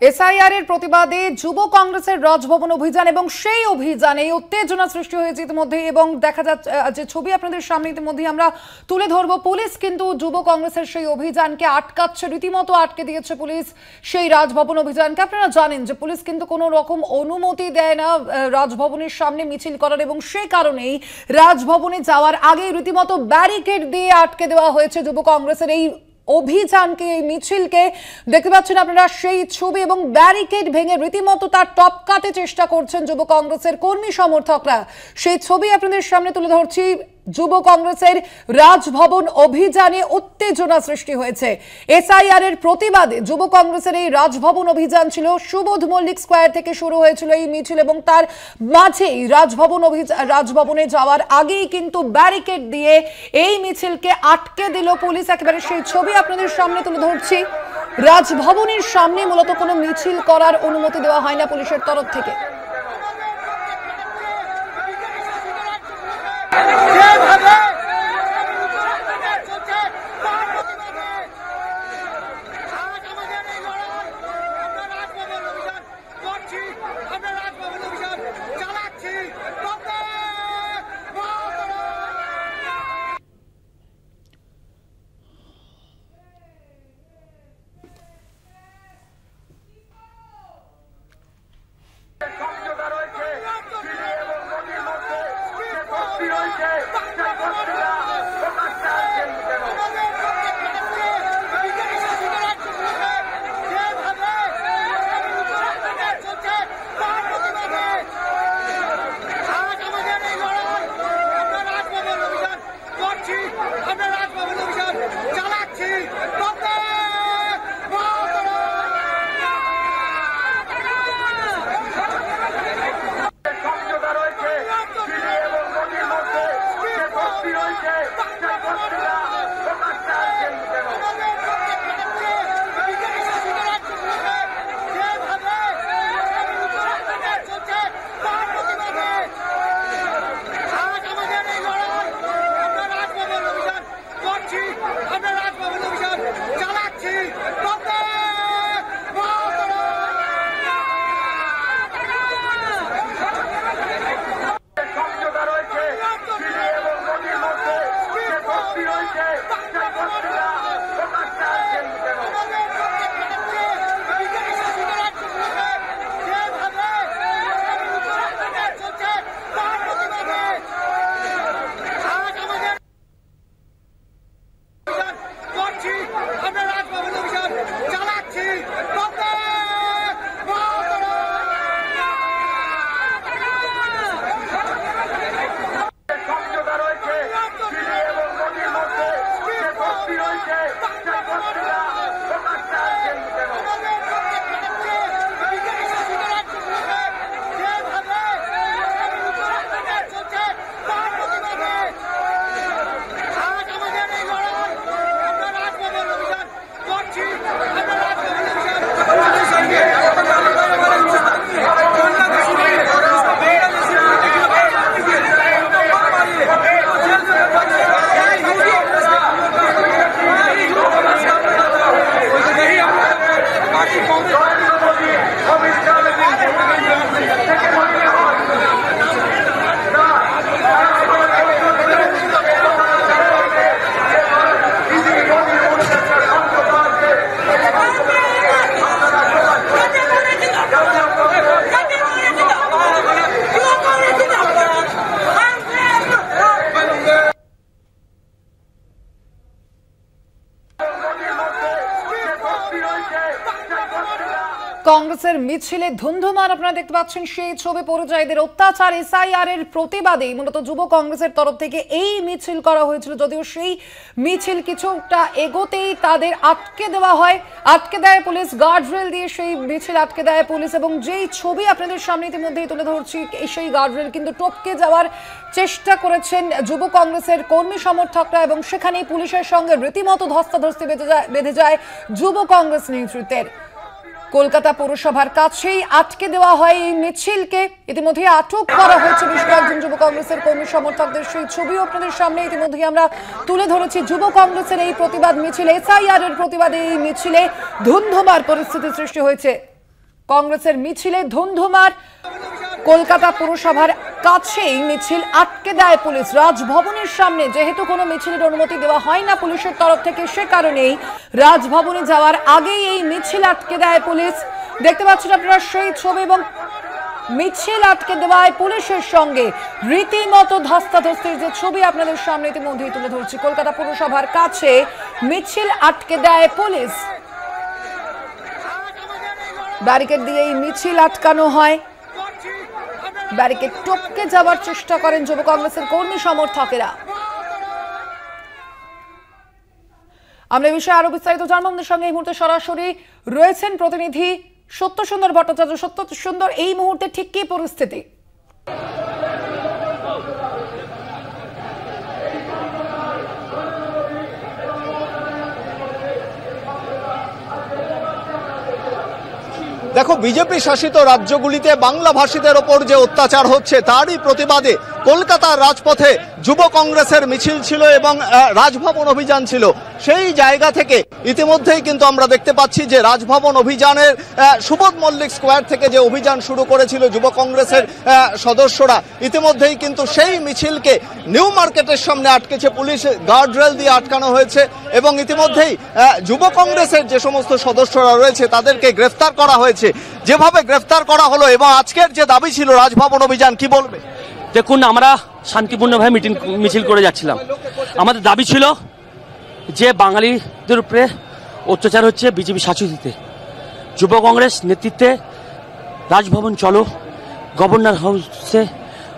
SIR এর প্রতিবাদে যুব কংগ্রেসের রাজভবন অভিযান এবং সেই অভিযানে উত্তেজনা সৃষ্টি হয়েছে ইতিমধ্যে এবং দেখা যাচ্ছে যে ছবি আপনাদের সামনে ইতিমধ্যে আমরা তুলে ধরব। পুলিশ কিন্তু যুব কংগ্রেসের সেই অভিযানকে আটকাচ্ছে, রীতিমতো আটকে দিয়েছে পুলিশ সেই রাজভবন অভিযানকে। আপনারা জানেন যে পুলিশ কিন্তু কোনো রকম অনুমতি দেয় না রাজভবনের সামনে মিছিল করার, এবং সেই কারণেই রাজভবনে যাওয়ার আগেই রীতিমতো ব্যারিকেড দিয়ে আটকে দেওয়া হয়েছে যুব কংগ্রেসের এই অভিযানকে, এই মিছিলকে। দেখতে পাচ্ছেন আপনারা সেই ছবি, এবং ব্যারিকেড ভেঙে রীতিমতো তার টপকাতে চেষ্টা করছেন যুব কংগ্রেসের কর্মী সমর্থকরা। সেই ছবি আপনাদের সামনে তুলে ধরছি। যুব কংগ্রেসের রাজভবন অভিযানে উত্তেজনা সৃষ্টি হয়েছে। এসআইআর এর প্রতিবাদে যুব কংগ্রেসের এই রাজভবন অভিযান ছিল। সুবোধ মল্লিক স্কোয়ার থেকে শুরু হয়েছিল এই মিছিল, এবং তার মাঝেই রাজভবনে যাওয়ার আগেই কিন্তু ব্যারিকেড দিয়ে এই মিছিলকে আটকে দিল পুলিশ। একেবারে সেই ছবি আপনাদের সামনে তুলে ধরছি। রাজভবনের সামনে মূলত কোনো মিছিল করার অনুমতি দেওয়া হয় না পুলিশের তরফ থেকে। কংগ্রেসের মিছিলে ধুন্ধুমার আপনারা দেখতে পাচ্ছেন সেই ছবি। পরিযায়ীদের অত্যাচার এসআইআর এর প্রতিবাদে মূলত যুব কংগ্রেসের তরফ থেকে এই মিছিল করা হয়েছিল, যদিও সেই মিছিল কিছুটা এগোতেই তাদের আটকে দেওয়া হয়, আটকে দেয় পুলিশ। গার্ডরেল দিয়ে সেই মিছিল আটকে দেয় পুলিশ, এবং যেই ছবি আপনাদের সামনে ইতিমধ্যেই তুলে ধরছি সেই গার্ডরেল কিন্তু টপকে যাওয়ার চেষ্টা করেছেন যুব কংগ্রেসের কর্মী সমর্থকরা, এবং সেখানেই পুলিশের সঙ্গে রীতিমতো ধস্তাধস্তি বেঁধে যায় যুব কংগ্রেস নেতৃত্বের। কলকাতা পৌরসভার কাছেই আটকে দেওয়া হয় এই মিছিলকে। ইতিমধ্যে আটক করা হয়েছে বেশ কয়েকজন যুব কংগ্রেসের কর্মী সমর্থকদের। সেই ছবিও আপনাদের সামনে ইতিমধ্যে আমরা তুলে ধরেছি। যুব কংগ্রেসের এই প্রতিবাদ মিছিল, এসআইআর এর প্রতিবাদে এই মিছিলে ধুন্ধুমার পরিস্থিতি সৃষ্টি হয়েছে। কংগ্রেসের মিছিলে ধুন্ধুমার। কলকাতা পুরসভার কাছেই মিছিল আটকে দেয় পুলিশ। রাজভবনের সামনে যেহেতু কোনো মিছিলের অনুমতি দেওয়া হয় না পুলিশের তরফ থেকে, সে কারণেই রাজভবনে যাওয়ার আগেই এই মিছিল আটকে দেয় পুলিশ। দেখতে পাচ্ছেন আপনারা সেই ছবি, এবং মিছিল আটকে দেওয়ায় পুলিশের সঙ্গে রীতিমতো ধস্তাধস্তির যে ছবি আপনাদের সামনে ইতিমধ্যেই তুলে ধরছি। কলকাতা পুরসভার কাছে মিছিল আটকে দেয় পুলিশ। ব্যারিকেড দিয়ে এই মিছিল আটকানো হয়। ব্যারিকেড টপকে যাওয়ার চেষ্টা করেন যুব কংগ্রেসের কর্মী সমর্থকেরা। আমরা এই বিষয়ে আরো বিস্তারিত জানবো। আমাদের সঙ্গে এই মুহূর্তে সরাসরি রয়েছেন প্রতিনিধি সত্য সুন্দর ভট্টাচার্য। সত্য সুন্দর, এই মুহূর্তে ঠিক কি পরিস্থিতি? দেখো, বিজেপি শাসিত রাজ্যগুলিতে বাংলা ভাষীদের ওপর যে অত্যাচার হচ্ছে তারই প্রতিবাদে কলকাতার রাজপথে যুব কংগ্রেসের মিছিল ছিল এবং রাজভবন অভিযান ছিল। সেই জায়গা থেকে ইতিমধ্যেই কিন্তু আমরা দেখতে পাচ্ছি যে রাজভবন অভিযানের সুবোধ মল্লিক স্কোয়ার থেকে যে অভিযান শুরু করেছিল যুব কংগ্রেসের সদস্যরা, ইতিমধ্যেই কিন্তু সেই মিছিলকে নিউ মার্কেটের সামনে আটকেছে পুলিশ। গার্ডরেল দিয়ে আটকানো হয়েছে এবং ইতিমধ্যেই যুব কংগ্রেসের যে সমস্ত সদস্যরা রয়েছে তাদেরকে গ্রেফতার করা হয়েছে। যেভাবে গ্রেফতার করা হলো এবং আজকের যে দাবি ছিল রাজভবন অভিযান, কি বলবে? দেখুন, আমরা শান্তিপূর্ণভাবে মিছিল করে যাচ্ছিলাম। আমাদের দাবি ছিল যে বাঙালিদের উপরে অত্যাচার হচ্ছে বিজেপি শাসিততে। যুব কংগ্রেস নেতৃত্বে রাজভবন চলো, গভর্নর হাউসে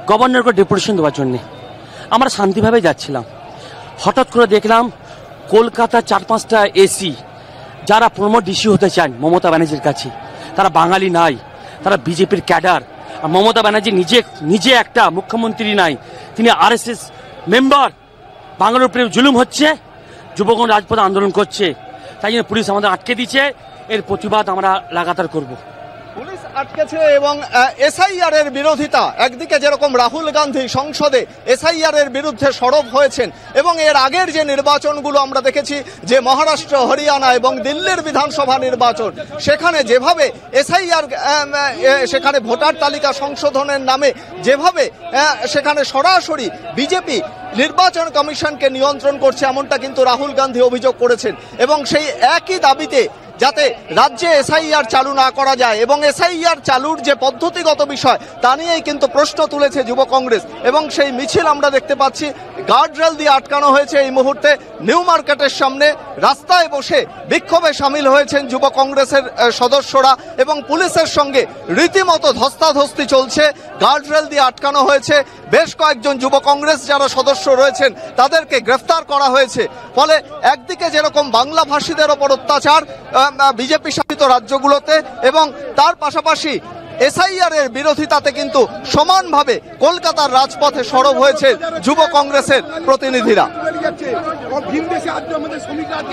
গভর্নরকে ডেপুটেশন দেওয়ার জন্যে আমরা শান্তিভাবে যাচ্ছিলাম। হঠাৎ করে দেখলাম কলকাতা 4-5টা এসি যারা প্রমোট ডিসি হতে চান মমতা ব্যানার্জির কাছে, তারা বাঙালি নাই, তারা বিজেপির ক্যাডার। আর মমতা ব্যানার্জি নিজে একটা মুখ্যমন্ত্রী নাই, তিনি আরএসএস মেম্বার। বাঙালির উপরে জুলুম হচ্ছে, যুবগণ রাজপথে আন্দোলন করছে, তাই জন্য পুলিশ আমাদের আটকে দিচ্ছে। এর প্রতিবাদ আমরা লাগাতার করব। পুলিশ আটকেছে এবং এসআইআর এর বিরোধিতা, একদিকে যেরকম রাহুল গান্ধী সংসদে এসআইআর এর বিরুদ্ধে সরব হয়েছেন এবং এর আগের যে নির্বাচনগুলো আমরা দেখেছি যে মহারাষ্ট্র, হরিয়ানা এবং দিল্লির বিধানসভা নির্বাচন, সেখানে যেভাবে এসআইআর সেখানে ভোটার তালিকা সংশোধনের নামে যেভাবে সেখানে সরাসরি বিজেপি নির্বাচন কমিশনকে নিয়ন্ত্রণ করছে, এমনটা কিন্তু রাহুল গান্ধী অভিযোগ করেছেন। এবং সেই একই দাবিতে যাতে রাজ্যে এসআইআর চালু না করা যায় এবং এসআইআর চালুর যে পদ্ধতিগত বিষয় তা নিয়েই কিন্তু প্রশ্ন তুলেছে যুব কংগ্রেস। এবং সেই মিছিল আমরা দেখতে পাচ্ছি গার্ডরেল দিয়ে আটকানো হয়েছে। এই মুহূর্তে নিউ মার্কেটের সামনে রাস্তায় বসে বিক্ষোভে সামিল হয়েছেন যুব কংগ্রেসের সদস্যরা এবং পুলিশের সঙ্গে রীতিমতো ধস্তাধস্তি চলছে। গার্ডরেল দিয়ে আটকানো হয়েছে। বেশ কয়েকজন যুব কংগ্রেস যারা সদস্য রয়েছেন তাদেরকে গ্রেফতার করা হয়েছে। ফলে একদিকে যেরকম বাংলা ভাষীদের ওপর অত্যাচার বিজেপি শাসিত রাজ্যগুলোতে এবং তার পাশাপাশি এসআইআর এর বিরোধিতাতে কিন্তু সমানভাবে কলকাতার রাজপথে সরব হয়েছে যুব কংগ্রেসের প্রতিনিধিরা।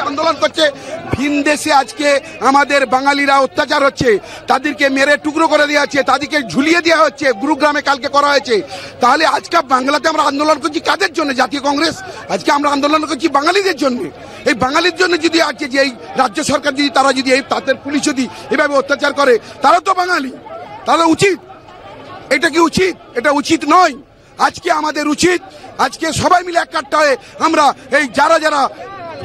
আন্দোলন করছে, ভিন দেশে আজকে আমাদের বাঙালিরা অত্যাচার হচ্ছে, তাদেরকে মেরে টুকরো করে দেওয়া হচ্ছে, তাদেরকে ঝুলিয়ে দেওয়া হচ্ছে, গুরুগ্রামে কালকে করা হয়েছে। তাহলে আজকে বাংলাতে আমরা আন্দোলন করছি কাদের জন্য? জাতীয় কংগ্রেস আজকে আমরা আন্দোলন করছি বাঙালিদের জন্য। এই বাঙালির জন্য যদি আজকে যে এই রাজ্য সরকার যদি তারা যদি এই তাদের পুলিশ যদি এভাবে অত্যাচার করে, তারা তো বাঙালি, তাহলে উচিত? এটা কি উচিত? এটা উচিত নয়। আজকে আমাদের উচিত আজকে সবাই মিলে এক কাট্টা হয়ে আমরা এই যারা যারা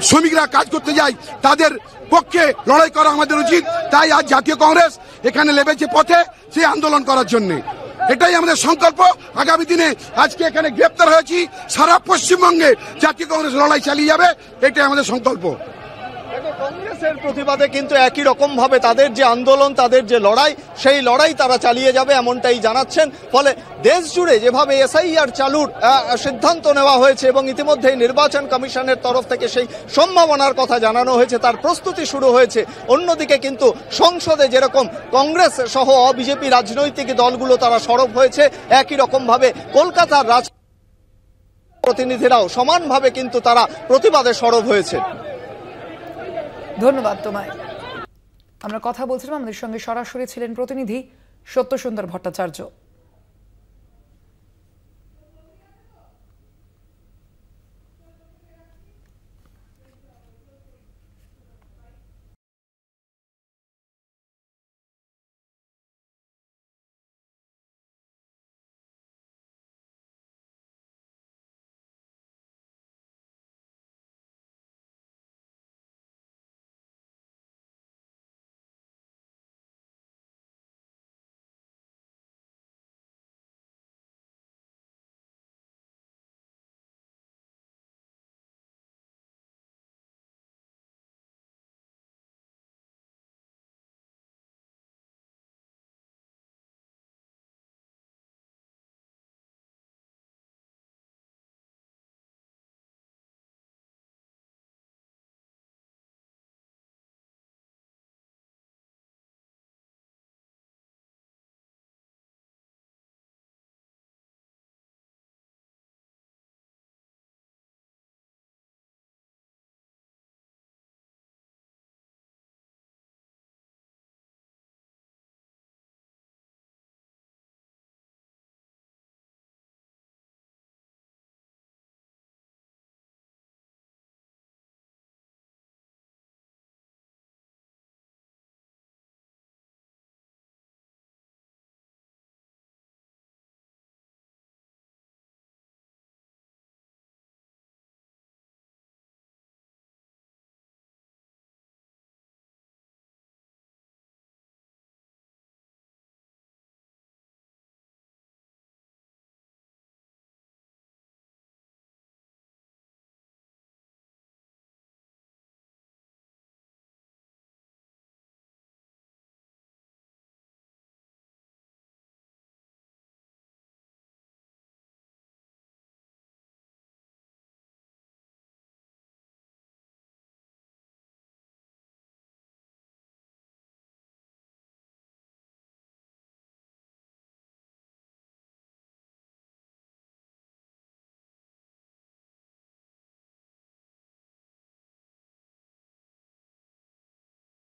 শ্রমিকরা কাজ করতে যায় তাদের পক্ষে লড়াই করা আমাদের উচিত। তাই আজ জাতীয় কংগ্রেস এখানে লেগেছে পথে সেই আন্দোলন করার জন্য। এটাই আমাদের সংকল্প। আগামী দিনে আজকে এখানে গ্রেপ্তার হয়েছি, সারা পশ্চিমবঙ্গে জাতীয় কংগ্রেস লড়াই চালিয়ে যাবে, এটাই আমাদের সংকল্প। কংগ্রেসের প্রতিবাদে কিন্তু একই রকম ভাবে তাদের যে আন্দোলন, তাদের যে লড়াই, সেই লড়াই তারা চালিয়ে যাবে এমনটাই জানাচ্ছেন। ফলে দেশ জুড়ে যেভাবে এসআইআর চালুর সিদ্ধান্ত নেওয়া হয়েছে এবং ইতিমধ্যেই নির্বাচন কমিশনের তরফ থেকে সেই সম্ভাবনার কথা জানানো হয়েছে, তার প্রস্তুতি শুরু হয়েছে। অন্যদিকে কিন্তু সংসদে যেরকম কংগ্রেস সহ বিজেপি রাজনৈতিক দলগুলো তারা সরব হয়েছে, একই রকম ভাবে কলকাতার প্রতিনিধিরাও সমানভাবে কিন্তু তারা প্রতিবাদে সরব হয়েছে। ধন্যবাদ তোমায়। আমরা কথা বলছিলাম, আমাদের সঙ্গে সরাসরি ছিলেন প্রতিনিধি সত্য সুন্দর ভট্টাচার্য।